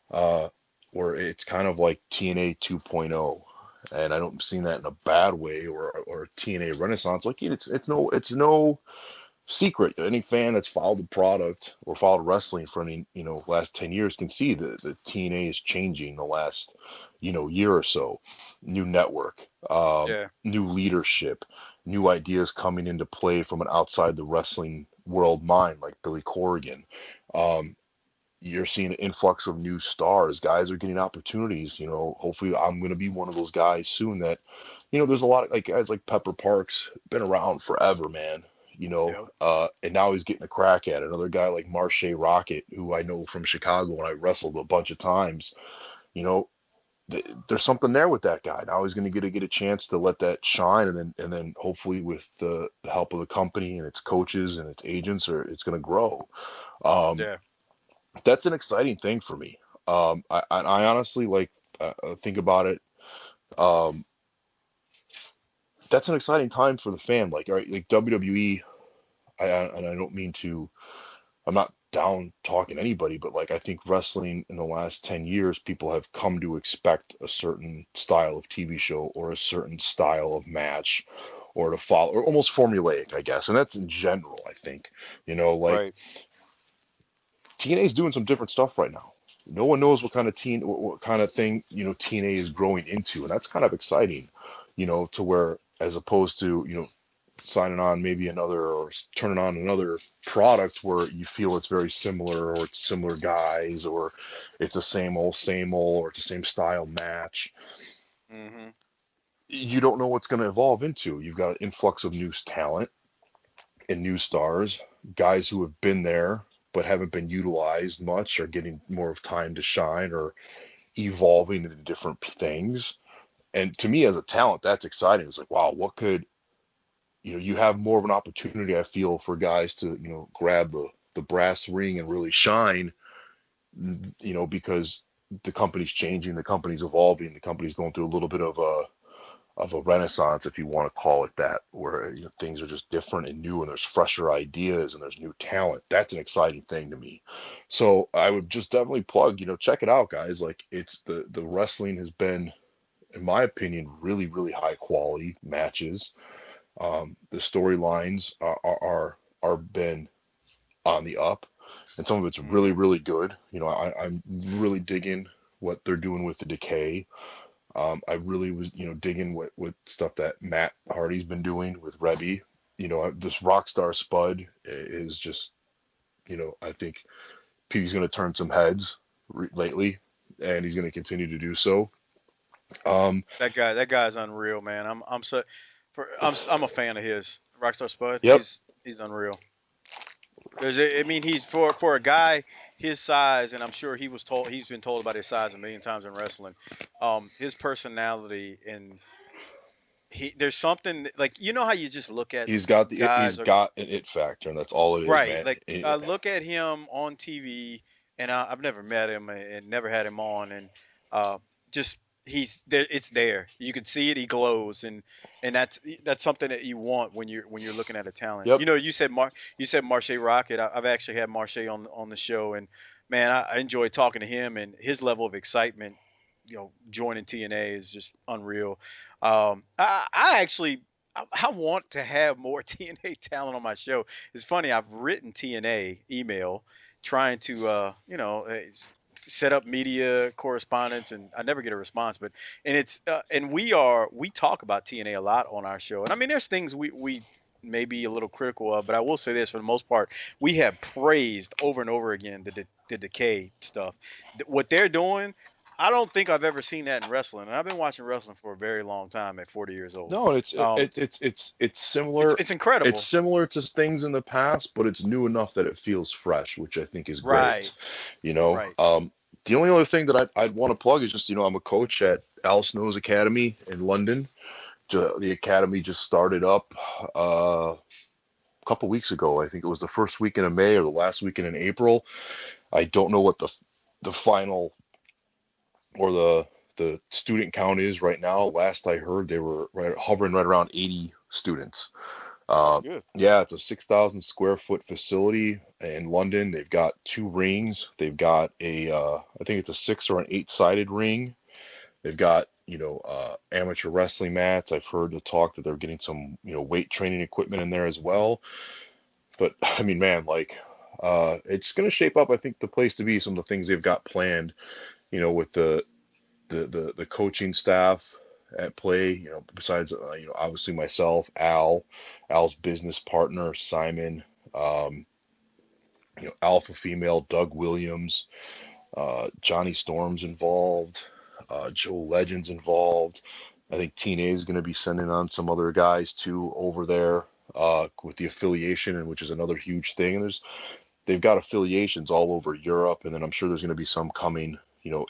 where it's kind of like TNA 2.0. And I don't see that in a bad way or TNA Renaissance. Like, it's no secret. Any fan that's followed the product or followed wrestling for any, last 10 years can see that the TNA is changing the last, year or so. New network, Yeah. new leadership, new ideas coming into play from an outside the wrestling world mind, like Billy Corrigan. Um, you're seeing an influx of new stars. Guys are getting opportunities. Hopefully I'm going to be one of those guys soon that, there's a lot of like guys like Pepper Parks, been around forever, man. Yep. And now he's getting a crack at it. Another guy like Marche Rocket, who I know from Chicago and I wrestled a bunch of times. You know, there's something there with that guy. Now he's going to get a chance to let that shine, and then hopefully with the help of the company and its coaches and its agents, it's going to grow. Um, Yeah. that's an exciting thing for me. I honestly think about it. Um, that's an exciting time for the fan. Like, all right, like WWE. And I don't mean to. I'm not down talking anybody, but like I think wrestling in the last 10 years, people have come to expect a certain style of TV show or a certain style of match, or to follow, or almost formulaic, I guess. And that's in general, I think. Like Right. TNA is doing some different stuff right now. No one knows what kind of what kind of thing TNA is growing into, and that's kind of exciting. To where, as opposed to signing on maybe another, or turning on another product where you feel it's very similar, or it's similar guys, or it's the same old, or it's the same style match. Mm-hmm. You don't know what's going to evolve into. You've got an influx of new talent and new stars, guys who have been there but haven't been utilized much, or getting more of time to shine, or evolving into different things. And to me, as a talent, that's exciting. It's like, wow, what could you have more of an opportunity, I feel, for guys to grab the brass ring and really shine, because the company's changing, the company's evolving, the company's going through a little bit of a renaissance, if you want to call it that, where things are just different and new, and there's fresher ideas and there's new talent. That's an exciting thing to me. So I would just definitely plug, check it out, guys. Like, it's the wrestling has been, in my opinion, really, really high quality matches. The storylines are been on the up, and some of it's really, really good. I'm really digging what they're doing with the Decay. I really was, digging what stuff that Matt Hardy's been doing with Rebby. This Rockstar Spud is just, I think he's going to turn some heads lately, and he's going to continue to do so. That guy's unreal, man. I'm a fan of his. Rockstar Spud. Yep. He's unreal. I mean, he's for a guy his size, and I'm sure he's been told about his size a million times in wrestling. His personality, and there's something like, how you just look at He's got guys got an it factor, and that's all it is, right. man. Like, I look at him on TV, and I've never met him and never had him on, and just he's there. It's there. You can see it. He glows, and that's something that you want when you're looking at a talent. Yep. You said Marche Rocket. I've actually had Marche on the show, and man, I enjoy talking to him, and his level of excitement, joining TNA is just unreal. I actually I want to have more TNA talent on my show. It's funny. I've written TNA email trying to set up media correspondence, and I never get a response. But we talk about TNA a lot on our show, and I mean, there's things we may be a little critical of, but I will say this: for the most part, we have praised over and over again the Decay stuff. What they're doing, I don't think I've ever seen that in wrestling, and I've been watching wrestling for a very long time at 40 years old. No, it's similar. It's incredible. It's similar to things in the past, but it's new enough that it feels fresh, which I think is great. Right. Right. The only other thing that I'd want to plug is just, I'm a coach at Al Snow's Academy in London. The academy just started up a couple weeks ago. I think it was the first weekend of May or the last weekend in April. I don't know what the final or the student count is right now. Last I heard, they were hovering right around 80 students. Yeah, it's a 6,000 square foot facility in London. They've got 2 rings. They've got I think it's a 6 or an 8-sided ring. They've got, amateur wrestling mats. I've heard the talk that they're getting some, weight training equipment in there as well. But I mean, man, like, it's going to shape up, I think, the place to be. Some of the things they've got planned, with the coaching staff at play, besides, obviously myself, Al's business partner, Simon, um, alpha female, Doug Williams, Johnny Storm's involved, Joe Legend's involved. I think TNA is going to be sending on some other guys too over there, with the affiliation, and which is another huge thing. And they've got affiliations all over Europe, and then I'm sure there's going to be some coming,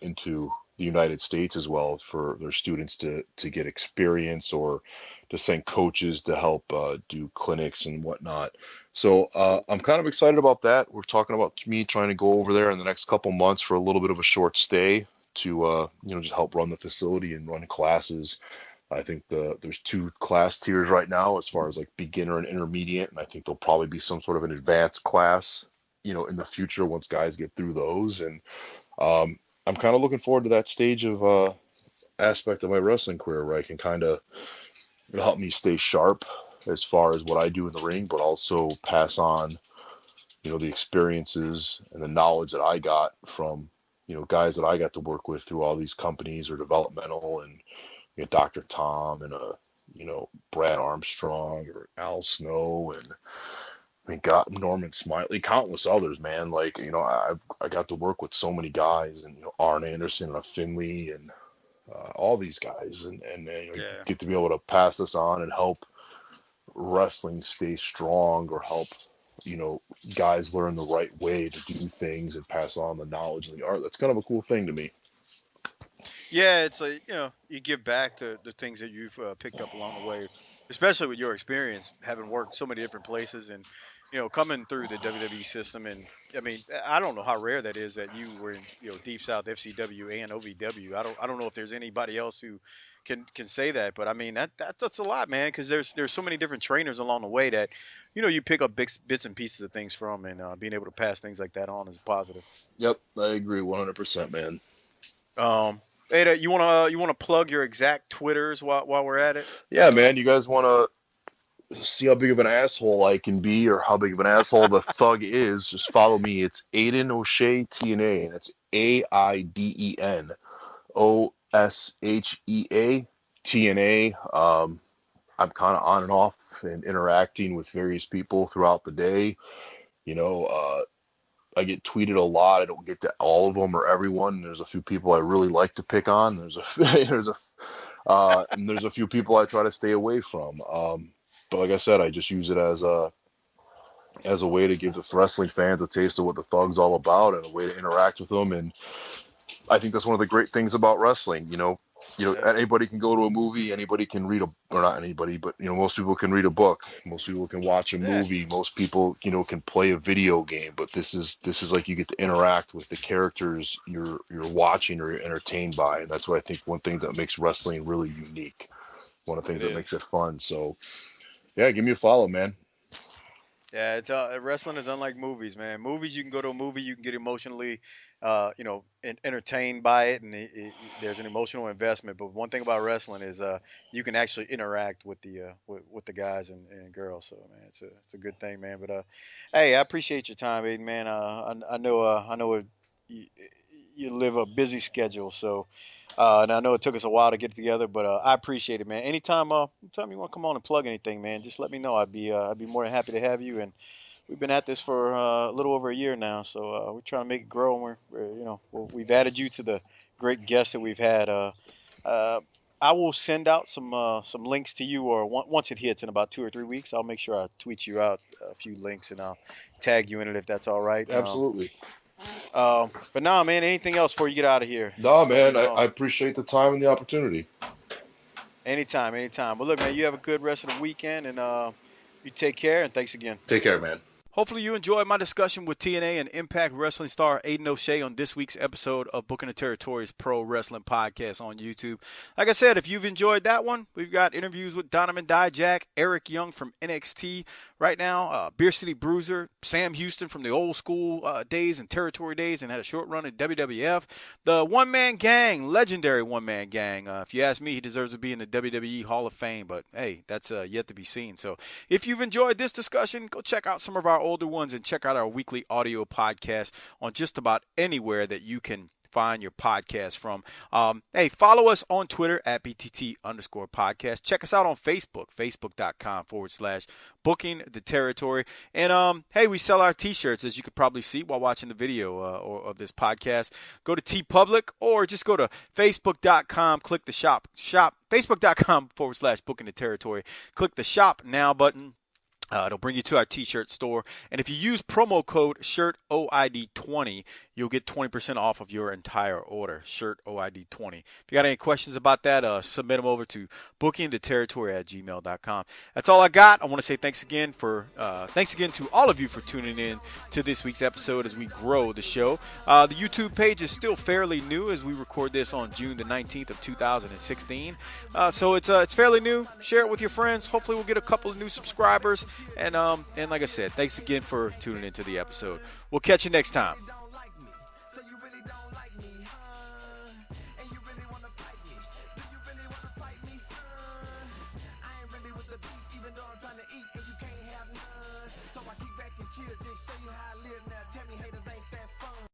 into the United States as well for their students to get experience, or to send coaches to help do clinics and whatnot. So I'm kind of excited about that. We're talking about me trying to go over there in the next couple months for a little bit of a short stay to just help run the facility and run classes. I think there's 2 class tiers right now as far as like beginner and intermediate, and I think there'll probably be some sort of an advanced class, in the future once guys get through those. And I'm kind of looking forward to that stage of aspect of my wrestling career where I can kind of, it'll help me stay sharp as far as what I do in the ring, but also pass on, the experiences and the knowledge that I got from, guys that I got to work with through all these companies or developmental, and Dr. Tom and Brad Armstrong or Al Snow, and I mean, got Norman Smiley, countless others, man. Like, I got to work with so many guys, and Arn Anderson and Finley, and all these guys, and get to be able to pass this on and help wrestling stay strong, or help guys learn the right way to do things and pass on the knowledge and the art. That's kind of a cool thing to me. Yeah, it's like, you give back to the things that you've picked up along the way, especially with your experience, having worked so many different places, and, coming through the WWE system. And I mean, I don't know how rare that is that you were in, Deep South, FCW, and OVW. I don't know if there's anybody else who can say that, but I mean, that's a lot, man, because there's so many different trainers along the way that, you pick up bits and pieces of things from, and being able to pass things like that on is positive. Yep, I agree 100%, man. Ada, you wanna plug your exact Twitters while we're at it? Yeah, man. You guys want to see how big of an asshole I can be, or how big of an asshole the thug is? Just follow me. It's Aiden OShea TNA, and it's AIDEN OSHEA TNA. I'm kind of on and off and interacting with various people throughout the day. I get tweeted a lot. I don't get to all of them or everyone. There's a few people I really like to pick on. There's a few people I try to stay away from. But like I said, I just use it as a way to give the wrestling fans a taste of what the thug's all about, and a way to interact with them. And I think that's one of the great things about wrestling. Anybody can go to a movie, anybody can read or not anybody, but most people can read a book, most people can watch a movie, most people can play a video game. But this is like, you get to interact with the characters you're watching or you're entertained by, and that's what I think one thing that makes wrestling really unique. One of the things that makes it fun. So yeah, give me a follow, man. Yeah, it's wrestling is unlike movies, man. Movies, you can go to a movie, you can get emotionally, entertained by it, and there's an emotional investment. But one thing about wrestling is you can actually interact with the guys and girls. So man, it's a good thing, man. But hey, I appreciate your time, Aiden, man. I know you live a busy schedule, so. And I know it took us a while to get together, but I appreciate it, man. Anytime you want to come on and plug anything, man, just let me know. I'd be more than happy to have you. And we've been at this for a little over a year now, so we're trying to make it grow. And we've added you to the great guests that we've had. I will send out some links to you, or once it hits in about 2 or 3 weeks, I'll make sure I tweet you out a few links, and I'll tag you in it if that's all right. Absolutely. But nah, man, anything else before you get out of here? No, man, I appreciate the time and the opportunity. Anytime. Well, look, man, you have a good rest of the weekend, and you take care, and thanks again. Take care, man. Hopefully you enjoyed my discussion with TNA and Impact Wrestling star Aiden OShea on this week's episode of Booking the Territory's Pro Wrestling Podcast on YouTube. Like I said, if you've enjoyed that one, we've got interviews with Donovan Dijak, Eric Young from NXT right now. Beer City Bruiser, Sam Houston from the old school days and territory days and had a short run at WWF. The one-man gang, legendary one-man gang. If you ask me, he deserves to be in the WWE Hall of Fame, but hey, that's yet to be seen. So if you've enjoyed this discussion, go check out some of our older ones and check out our weekly audio podcast on just about anywhere that you can find your podcast from. Hey, follow us on Twitter at BTT_podcast. Check us out on Facebook, facebook.com/booking the territory. And hey, we sell our t-shirts, as you could probably see while watching the video of this podcast. Go to TeePublic or just go to facebook.com, click the shop, facebook.com/booking the territory. Click the shop now button. It'll bring you to our t-shirt store. And if you use promo code SHIRTOID20, you'll get 20% off of your entire order, SHIRTOID20. If you got any questions about that, submit them over to bookingtheterritory@gmail.com. That's all I got. I want to say thanks again to all of you for tuning in to this week's episode as we grow the show. The YouTube page is still fairly new as we record this on June the 19th of 2016. So it's fairly new. Share it with your friends. Hopefully we'll get a couple of new subscribers. And like I said, thanks again for tuning into the episode. We'll catch you next time. Even though I'm trying to eat and you can't have none, so I kick back and chill, just show you how I live.